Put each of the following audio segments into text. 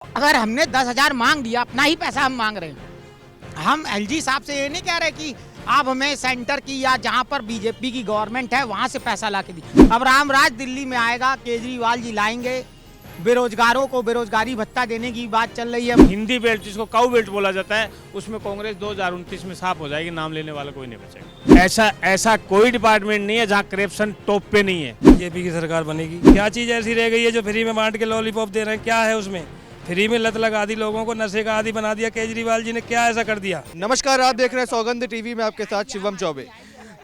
अगर हमने 10,000 मांग दिया, अपना ही पैसा हम मांग रहे हैं। हम एलजी साहब से ये नहीं कह रहे कि आप हमें सेंटर की या जहां पर बीजेपी की गवर्नमेंट है वहां से पैसा ला के दी। अब रामराज दिल्ली में आएगा, केजरीवाल जी लाएंगे, बेरोजगारों को बेरोजगारी भत्ता देने की बात चल रही है। हिंदी बेल्ट जिसको काऊ बेल्ट बोला जाता है, उसमें कांग्रेस 2029 में साफ हो जाएगी, नाम लेने वाला कोई नहीं बचेगा। ऐसा कोई डिपार्टमेंट नहीं है जहां करप्शन टॉप पे नहीं है। बीजेपी की सरकार बनेगी। क्या चीज ऐसी रह गई है जो फ्री में बांट के लॉलीपॉप दे रहे हैं? क्या है उसमें? फ्री में लत लगा दी लोगों को, नशे का आदी बना दिया केजरीवाल जी ने। क्या ऐसा कर दिया? नमस्कार, आप देख रहे हैं सौगंध टीवी में, आपके साथ शिवम चौबे।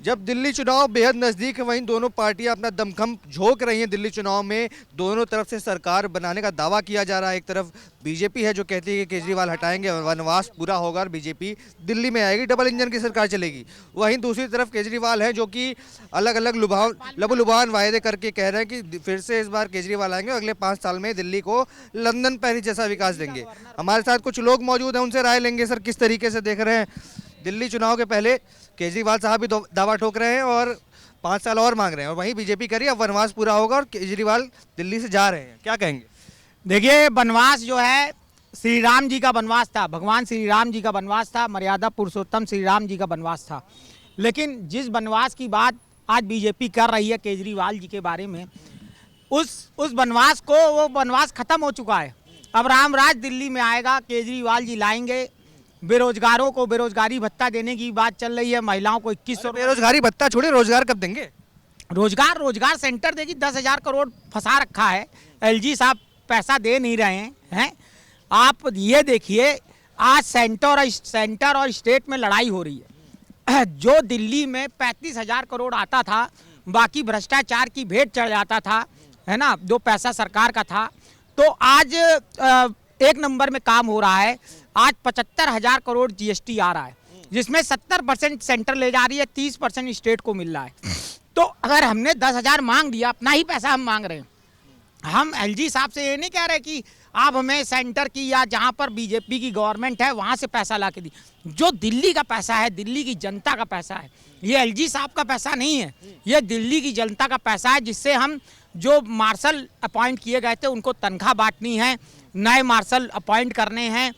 जब दिल्ली चुनाव बेहद नज़दीक है, वहीं दोनों पार्टियां अपना दमखम झोंक रही हैं। दिल्ली चुनाव में दोनों तरफ से सरकार बनाने का दावा किया जा रहा है। एक तरफ बीजेपी है जो कहती है कि केजरीवाल हटाएंगे, वनवास पूरा होगा और बीजेपी दिल्ली में आएगी, डबल इंजन की सरकार चलेगी। वहीं दूसरी तरफ केजरीवाल है जो कि अलग अलग लबुलुभान वायदे करके कह रहे हैं कि फिर से इस बार केजरीवाल आएंगे, अगले 5 साल में दिल्ली को लंदन पेरिस जैसा विकास देंगे। हमारे साथ कुछ लोग मौजूद हैं, उनसे राय लेंगे। सर, किस तरीके से देख रहे हैं दिल्ली चुनाव के पहले केजरीवाल साहब भी दावा ठोक रहे हैं और 5 साल और मांग रहे हैं, और वहीं बीजेपी करी अब वनवास पूरा होगा और केजरीवाल दिल्ली से जा रहे हैं, क्या कहेंगे? देखिए, वनवास जो है श्री राम जी का वनवास था, भगवान श्री राम जी का वनवास था, मर्यादा पुरुषोत्तम श्री राम जी का वनवास था। लेकिन जिस वनवास की बात आज बीजेपी कर रही है केजरीवाल जी के बारे में, उस वनवास को, वो वनवास खत्म हो चुका है। अब रामराज दिल्ली में आएगा, केजरीवाल जी लाएंगे, बेरोजगारों को बेरोजगारी भत्ता देने की बात चल रही है, महिलाओं को 2100 बेरोजगारी भत्ता छोड़े, रोजगार कब देंगे? रोजगार सेंटर देगी। 10,000 करोड़ फंसा रखा है, एलजी साहब पैसा दे नहीं रहे हैं। आप ये देखिए, आज सेंटर और स्टेट में लड़ाई हो रही है। जो दिल्ली में 35,000 करोड़ आता था, बाकी भ्रष्टाचार की भेंट चढ़ जाता था, है ना, जो पैसा सरकार का था, तो आज एक नंबर में काम हो रहा है। आज 75,000 करोड़ जीएसटी आ रहा है, जिसमें 70% सेंटर ले जा रही है, 30% स्टेट को मिल रहा है। तो अगर हमने 10,000 मांग दिया, अपना ही पैसा हम मांग रहे हैं। हम एलजी साहब से ये नहीं कह रहे कि आप हमें सेंटर की या जहां पर बीजेपी की गवर्नमेंट है वहां से पैसा ला के दी। जो दिल्ली का पैसा है, दिल्ली की जनता का पैसा है, ये एलजी साहब का पैसा नहीं है, ये दिल्ली की जनता का पैसा है, जिससे हम जो मार्शल अपॉइंट किए गए थे उनको तनख्वाह बांटनी है, नए मार्शल अपॉइंट करने हैं,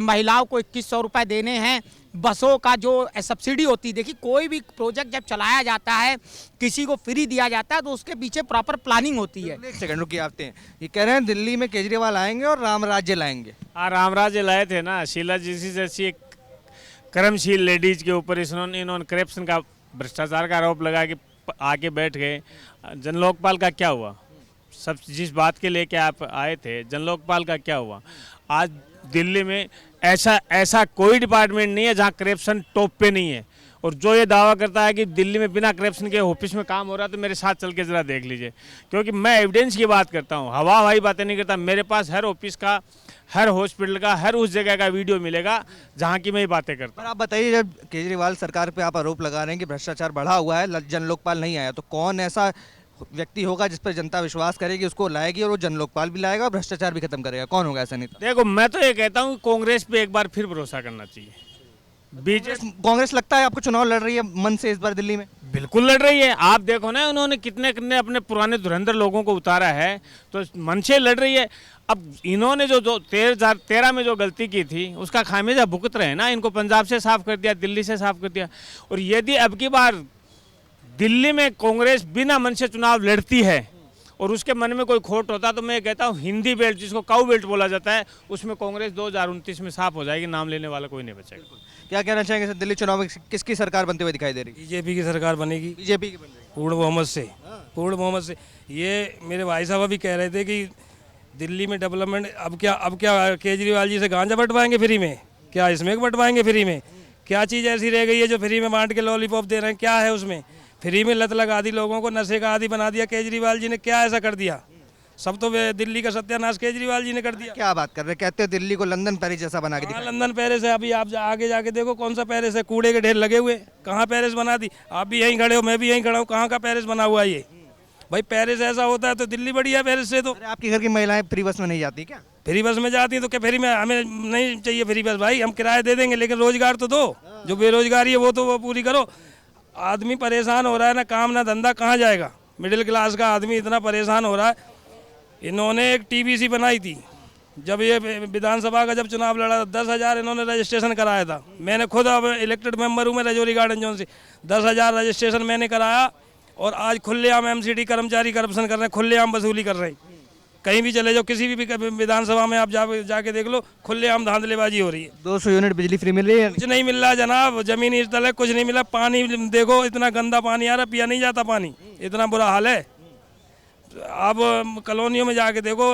महिलाओं को 2100 रुपये देने हैं, बसों का जो सब्सिडी होती है। देखिए, कोई भी प्रोजेक्ट जब चलाया जाता है, किसी को फ्री दिया जाता है, तो उसके पीछे प्रॉपर प्लानिंग होती है। एक सेकंड रुकिए, आते हैं। ये कह रहे हैं दिल्ली में केजरीवाल आएंगे और राम राज्य लाएंगे। रामराज्य लाए थे ना, शीला जी जैसी एक कर्मशील लेडीज के ऊपर इन्होंने करप्शन का, भ्रष्टाचार का आरोप लगा के आके बैठ गए। जन लोकपाल का क्या हुआ? सब जिस बात के लेके आप आए थे, जन लोकपाल का क्या हुआ? आज दिल्ली में ऐसा कोई डिपार्टमेंट नहीं है जहां करप्शन टॉप पे नहीं है। और जो ये दावा करता है कि दिल्ली में बिना करप्शन के ऑफिस में काम हो रहा है, तो मेरे साथ चल के ज़रा देख लीजिए, क्योंकि मैं एविडेंस की बात करता हूँ, हवाई बातें नहीं करता। मेरे पास हर ऑफिस का, हर हॉस्पिटल का, हर उस जगह का वीडियो मिलेगा जहाँ की मैं ये बातें करता हूँ। पर आप बताइए, जब केजरीवाल सरकार पे आप आरोप लगा रहे हैं कि भ्रष्टाचार बढ़ा हुआ है, जन लोकपाल नहीं आया, तो कौन ऐसा व्यक्ति होगा जिस पर जनता विश्वास करेगी, उसको लाएगी और वो जन लोकपाल भी लाएगा और भ्रष्टाचार भी खत्म करेगा? कौन होगा ऐसा नेता? देखो, मैं तो ये कहता हूँ कांग्रेस पे एक बार फिर भरोसा करना चाहिए। बीजेपी कांग्रेस लगता है आपको चुनाव लड़ रही है मन से इस बार दिल्ली में? बिल्कुल लड़ रही है। आप देखो ना, उन्होंने कितने अपने पुराने धुरंधर लोगों को उतारा है, तो मन से लड़ रही है। अब इन्होंने जो 2013 में जो गलती की थी, उसका खामियाजा भुगत रहे हैं ना। इनको पंजाब से साफ कर दिया, दिल्ली से साफ कर दिया। और यदि अब की बार दिल्ली में कांग्रेस बिना मन से चुनाव लड़ती है और उसके मन में कोई खोट होता, तो मैं कहता हूँ हिंदी बेल्ट जिसको काऊ बेल्ट बोला जाता है, उसमें कांग्रेस 2029 में साफ हो जाएगी, नाम लेने वाला कोई नहीं बचेगा। क्या कहना चाहेंगे सर, दिल्ली चुनाव में किसकी सरकार बनते हुए दिखाई दे रही है? बीजेपी की सरकार बनेगी। बीजेपी की बन रही है पूर्ण बहुमत से। पूर्ण बहुमत से। ये मेरे भाई साहब अभी कह रहे थे कि दिल्ली में डेवलपमेंट, अब क्या केजरीवाल जी से गांजा बंटवाएंगे फ्री में? क्या इसमें बंटवाएंगे फ्री में? क्या चीज़ ऐसी रह गई है जो फ्री में बांट के लॉलीपॉप दे रहे हैं? क्या है उसमें? फ्री में लत लगा दी लोगों को, नशे का आदी बना दिया केजरीवाल जी ने। क्या ऐसा कर दिया? सब तो दिल्ली का सत्यानाश केजरीवाल जी ने कर दिया। क्या बात कर रहे हैं? कहते हैं दिल्ली को लंदन पेरिस जैसा बना के कहाँ दिखाया। लंदन पेरिस है? अभी आप आगे जाके देखो कौन सा पेरिस है। कूड़े के ढेर लगे हुए, कहाँ पेरिस बना दी? आप भी यहीं खड़े हो, मैं भी यहीं खड़ा हूँ, कहाँ का पेरिस बना हुआ है ये? भाई पेरिस ऐसा होता है तो दिल्ली बढ़िया है पेरिस से। तो अरे आपके घर की महिलाएं फ्री बस में नहीं जाती क्या? फ्री बस में जाती हैं तो क्या फ्री में? हमें नहीं चाहिए फ्री बस भाई, हम किराया दे देंगे, लेकिन रोजगार तो दो। जो बेरोजगारी है वो पूरी करो। आदमी परेशान हो रहा है, ना काम ना धंधा, कहाँ जाएगा? मिडिल क्लास का आदमी इतना परेशान हो रहा है। इन्होंने एक टीवीसी बनाई थी, जब ये विधानसभा का जब चुनाव लड़ा 10,000 इन्होंने रजिस्ट्रेशन कराया था। मैंने खुद अब इलेक्टेड मेंबर हूँ मैं रजौरी गार्डन जोन से, 10,000 रजिस्ट्रेशन मैंने कराया और आज खुलेआम एमसीडी कर्मचारी करप्शन कर रहे हैं, खुलेआम वसूली कर रहे हैं। कहीं भी चले जाओ, किसी भी विधानसभा में आप जाके देख लो, खुलेआम धांधलेबाजी हो रही है। 200 यूनिट बिजली फ्री मिल रही है? कुछ नहीं मिल रहा जनाब, जमीनी स्थल है, कुछ नहीं मिला। पानी देखो, इतना गंदा पानी आ रहा है, पिया नहीं जाता पानी, इतना बुरा हाल है। अब कॉलोनियों में जाके देखो,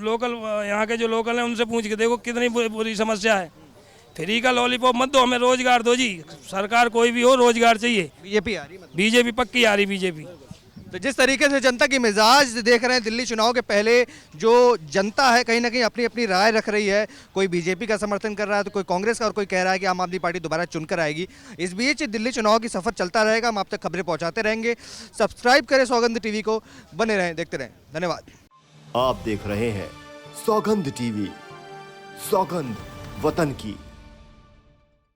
लोकल यहाँ के जो लोकल हैं उनसे पूछ के देखो कितनी बुरी समस्या है। फ्री का लॉलीपॉप मत दो, हमें रोजगार दो जी। सरकार कोई भी हो, रोजगार चाहिए। बीजेपी आ रही है? बीजेपी पक्की आ रही, बीजेपी। तो जिस तरीके से जनता की मिजाज देख रहे हैं, दिल्ली चुनाव के पहले जो जनता है कहीं ना कहीं अपनी अपनी राय रख रही है। कोई बीजेपी का समर्थन कर रहा है तो कोई कांग्रेस का, और कोई कह रहा है कि आम आदमी पार्टी दोबारा चुनकर आएगी। इस बीच दिल्ली चुनाव की सफर चलता रहेगा, हम आप तक खबरें पहुंचाते रहेंगे। सब्सक्राइब करें सौगंध टीवी को, बने रहें, देखते रहें। धन्यवाद। आप देख रहे हैं सौगंध टीवी, सौगंध वतन की।